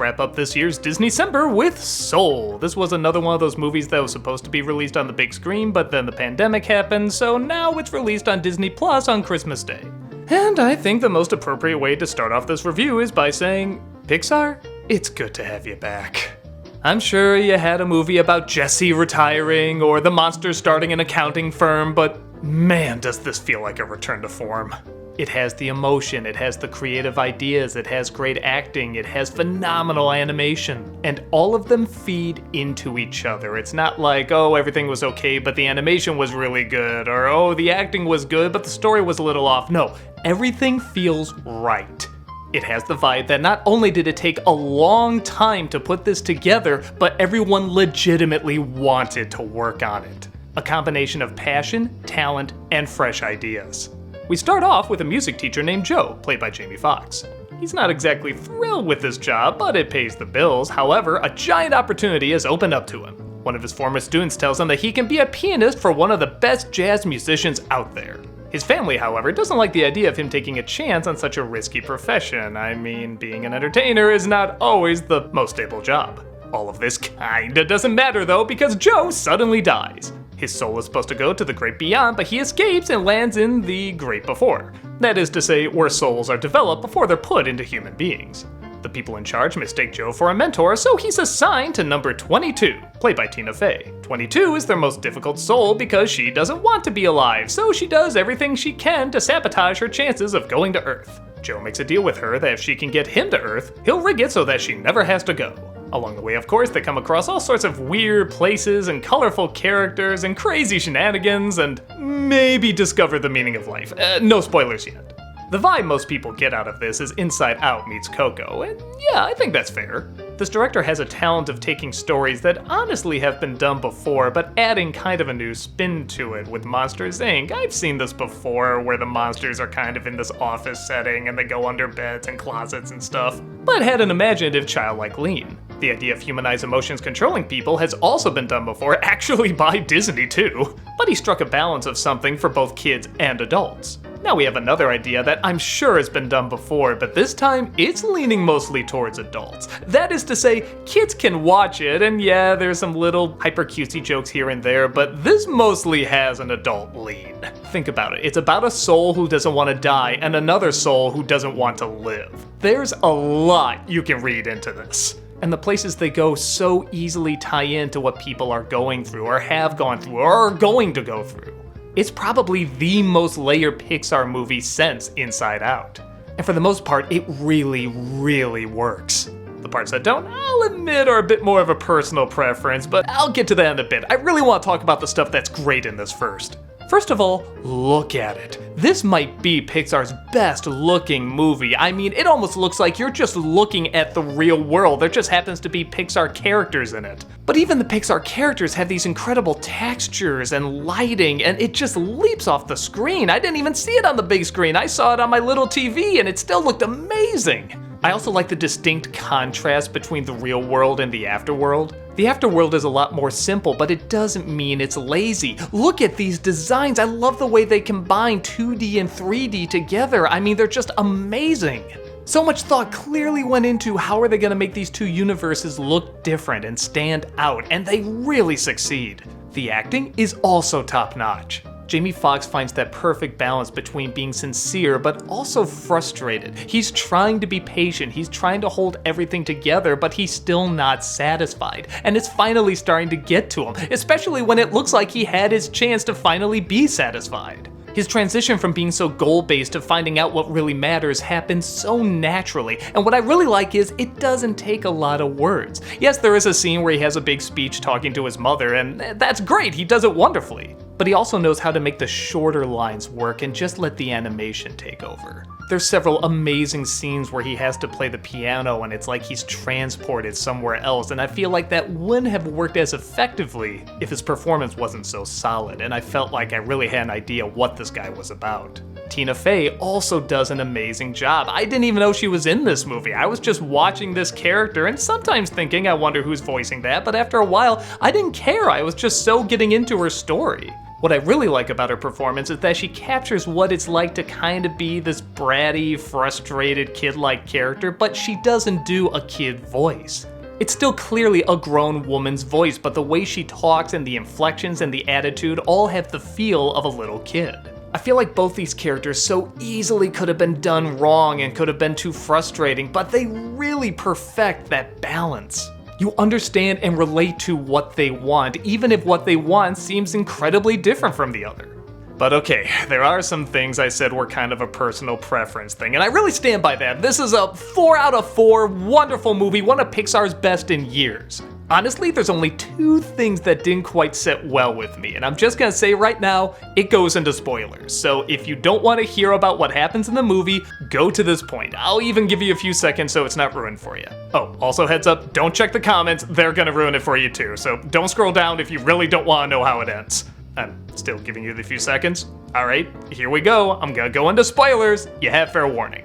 wrap up this year's DisneyCember with Soul. This was another one of those movies that was supposed to be released on the big screen, but then the pandemic happened, so now it's released on Disney Plus on Christmas Day. And I think the most appropriate way to start off this review is by saying, Pixar, it's good to have you back. I'm sure you had a movie about Jessie retiring or the monsters starting an accounting firm, but man, does this feel like a return to form. It has the emotion, it has the creative ideas, it has great acting, it has phenomenal animation, and all of them feed into each other. It's not like, oh, everything was okay, but the animation was really good, or oh, the acting was good, but the story was a little off. No, everything feels right. It has the vibe that not only did it take a long time to put this together, but everyone legitimately wanted to work on it. A combination of passion, talent, and fresh ideas. We start off with a music teacher named Joe, played by Jamie Foxx. He's not exactly thrilled with this job, but it pays the bills. However, a giant opportunity has opened up to him. One of his former students tells him that he can be a pianist for one of the best jazz musicians out there. His family, however, doesn't like the idea of him taking a chance on such a risky profession. I mean, being an entertainer is not always the most stable job. All of this kinda doesn't matter though, because Joe suddenly dies. His soul is supposed to go to the great beyond, but he escapes and lands in the great before. That is to say, where souls are developed before they're put into human beings. The people in charge mistake Joe for a mentor, so he's assigned to number 22, played by Tina Fey. 22 is their most difficult soul because she doesn't want to be alive, so she does everything she can to sabotage her chances of going to Earth. Joe makes a deal with her that if she can get him to Earth, he'll rig it so that she never has to go. Along the way, of course, they come across all sorts of weird places and colorful characters and crazy shenanigans and maybe discover the meaning of life. No spoilers yet. The vibe most people get out of this is Inside Out meets Coco, and yeah, I think that's fair. This director has a talent of taking stories that honestly have been done before, but adding kind of a new spin to it with Monsters, Inc. I've seen this before, where the monsters are kind of in this office setting and they go under beds and closets and stuff, but had an imaginative childlike lean. The idea of humanized emotions controlling people has also been done before, actually by Disney too, but he struck a balance of something for both kids and adults. Now we have another idea that I'm sure has been done before, but this time it's leaning mostly towards adults. That is to say, kids can watch it, and yeah, there's some little hyper cutesy jokes here and there, but this mostly has an adult lean. Think about it, it's about a soul who doesn't want to die and another soul who doesn't want to live. There's a lot you can read into this. And the places they go so easily tie into what people are going through, or have gone through, or are going to go through. It's probably the most layered Pixar movie since Inside Out. And for the most part, it really, really works. The parts that don't, I'll admit, are a bit more of a personal preference, but I'll get to that in a bit. I really want to talk about the stuff that's great in this first. First of all, look at it. This might be Pixar's best looking movie. I mean, it almost looks like you're just looking at the real world. There just happens to be Pixar characters in it. But even the Pixar characters have these incredible textures and lighting, and it just leaps off the screen. I didn't even see it on the big screen. I saw it on my little TV, and it still looked amazing. I also like the distinct contrast between the real world and the afterworld. The afterworld is a lot more simple, but it doesn't mean it's lazy. Look at these designs. I love the way they combine 2D and 3D together. I mean, they're just amazing. So much thought clearly went into how are they going to make these two universes look different and stand out, and they really succeed. The acting is also top-notch. Jamie Foxx finds that perfect balance between being sincere but also frustrated. He's trying to be patient, he's trying to hold everything together, but he's still not satisfied. And it's finally starting to get to him, especially when it looks like he had his chance to finally be satisfied. His transition from being so goal-based to finding out what really matters happens so naturally, and what I really like is it doesn't take a lot of words. Yes, there is a scene where he has a big speech talking to his mother, and that's great, he does it wonderfully. But he also knows how to make the shorter lines work and just let the animation take over. There's several amazing scenes where he has to play the piano and it's like he's transported somewhere else, and I feel like that wouldn't have worked as effectively if his performance wasn't so solid, and I felt like I really had an idea what this guy was about. Tina Fey also does an amazing job. I didn't even know she was in this movie. I was just watching this character and sometimes thinking, I wonder who's voicing that, but after a while, I didn't care. I was just so getting into her story. What I really like about her performance is that she captures what it's like to kind of be this bratty, frustrated, kid-like character, but she doesn't do a kid voice. It's still clearly a grown woman's voice, but the way she talks and the inflections and the attitude all have the feel of a little kid. I feel like both these characters so easily could have been done wrong and could have been too frustrating, but they really perfect that balance. You understand and relate to what they want, even if what they want seems incredibly different from the other. But okay, there are some things I said were kind of a personal preference thing, and I really stand by that. This is a 4 out of 4 wonderful movie, one of Pixar's best in years. Honestly, there's only 2 things that didn't quite sit well with me, and I'm just gonna say right now, it goes into spoilers. So if you don't want to hear about what happens in the movie, go to this point. I'll even give you a few seconds so it's not ruined for you. Oh, also heads up, don't check the comments, they're gonna ruin it for you too, so don't scroll down if you really don't want to know how it ends. I'm still giving you the few seconds. Alright, here we go, I'm gonna go into spoilers, you have fair warning.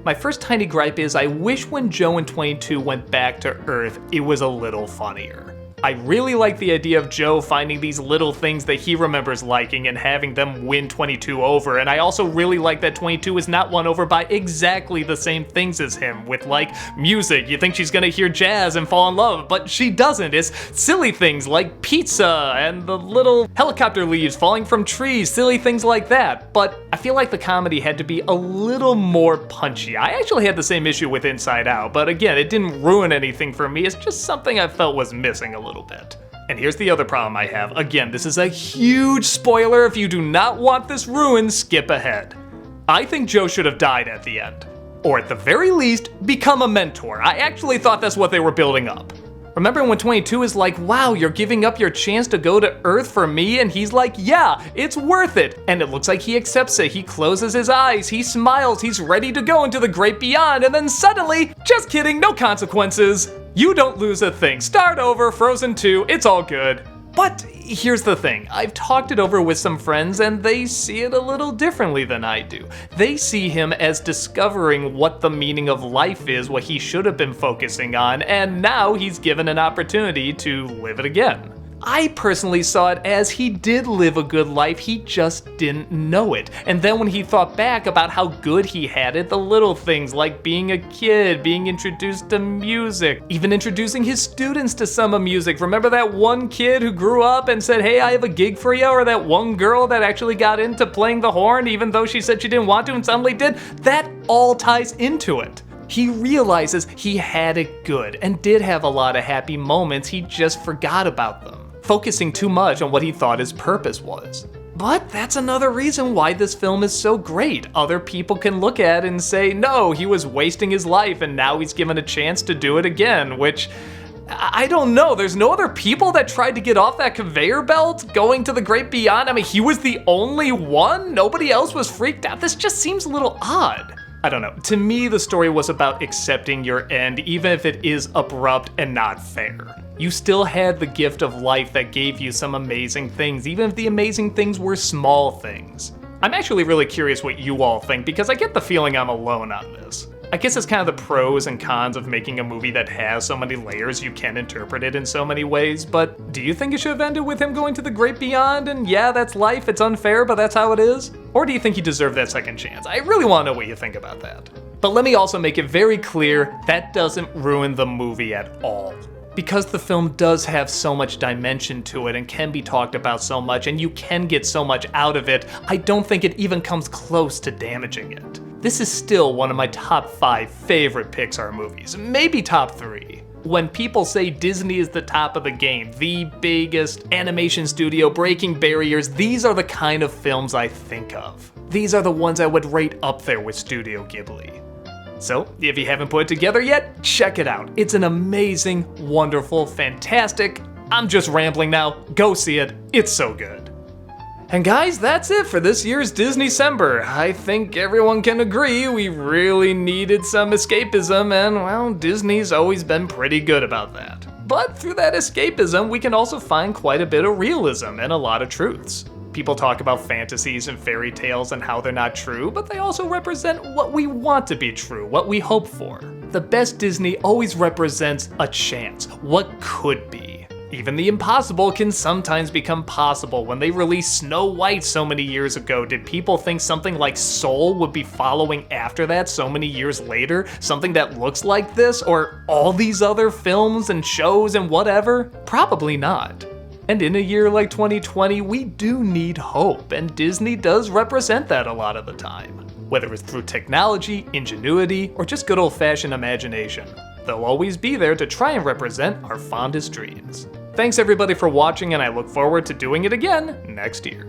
My first tiny gripe is I wish when Joe in 22 went back to Earth, it was a little funnier. I really like the idea of Joe finding these little things that he remembers liking and having them win 22 over, and I also really like that 22 is not won over by exactly the same things as him, with like music. You think she's gonna hear jazz and fall in love, but she doesn't. It's silly things like pizza and the little helicopter leaves falling from trees, silly things like that. But I feel like the comedy had to be a little more punchy. I actually had the same issue with Inside Out, but again, it didn't ruin anything for me. It's just something I felt was missing a little bit. And here's the other problem I have. Again, this is a huge spoiler. If you do not want this ruined, skip ahead. I think Joe should have died at the end. Or at the very least, become a mentor. I actually thought that's what they were building up. Remember when 22 is like, wow, you're giving up your chance to go to Earth for me? And he's like, yeah, it's worth it. And it looks like he accepts it. He closes his eyes, he smiles, he's ready to go into the great beyond. And then suddenly, just kidding, no consequences. You don't lose a thing. Start over, Frozen 2, it's all good. But here's the thing, I've talked it over with some friends and they see it a little differently than I do. They see him as discovering what the meaning of life is, what he should have been focusing on, and now he's given an opportunity to live it again. I personally saw it as he did live a good life, he just didn't know it. And then when he thought back about how good he had it, the little things like being a kid, being introduced to music, even introducing his students to some of music. Remember that one kid who grew up and said, hey, I have a gig for you? Or that one girl that actually got into playing the horn even though she said she didn't want to and suddenly did? That all ties into it. He realizes he had it good and did have a lot of happy moments, he just forgot about them, focusing too much on what he thought his purpose was. But that's another reason why this film is so great. Other people can look at it and say, no, he was wasting his life and now he's given a chance to do it again, which, I don't know, there's no other people that tried to get off that conveyor belt going to the great beyond. I mean, he was the only one? Nobody else was freaked out? This just seems a little odd. I don't know, to me the story was about accepting your end even if it is abrupt and not fair. You still had the gift of life that gave you some amazing things, even if the amazing things were small things. I'm actually really curious what you all think because I get the feeling I'm alone on this. I guess it's kind of the pros and cons of making a movie that has so many layers you can interpret it in so many ways, but do you think it should have ended with him going to the great beyond and yeah, that's life, it's unfair, but that's how it is? Or do you think he deserved that second chance? I really want to know what you think about that. But let me also make it very clear, that doesn't ruin the movie at all. Because the film does have so much dimension to it and can be talked about so much and you can get so much out of it, I don't think it even comes close to damaging it. This is still one of my top 5 favorite Pixar movies, maybe top 3. When people say Disney is the top of the game, the biggest animation studio breaking barriers, these are the kind of films I think of. These are the ones I would rate up there with Studio Ghibli. So, if you haven't put it together yet, check it out. It's an amazing, wonderful, fantastic, I'm just rambling now, go see it, it's so good. And guys, that's it for this year's DisneyCember. I think everyone can agree we really needed some escapism and, well, Disney's always been pretty good about that. But through that escapism, we can also find quite a bit of realism and a lot of truths. People talk about fantasies and fairy tales and how they're not true, but they also represent what we want to be true, what we hope for. The best Disney always represents a chance, what could be. Even the impossible can sometimes become possible. When they released Snow White so many years ago, did people think something like Soul would be following after that so many years later? Something that looks like this, or all these other films and shows and whatever? Probably not. And in a year like 2020, we do need hope, and Disney does represent that a lot of the time. Whether it's through technology, ingenuity, or just good old-fashioned imagination, they'll always be there to try and represent our fondest dreams. Thanks everybody for watching, and I look forward to doing it again next year.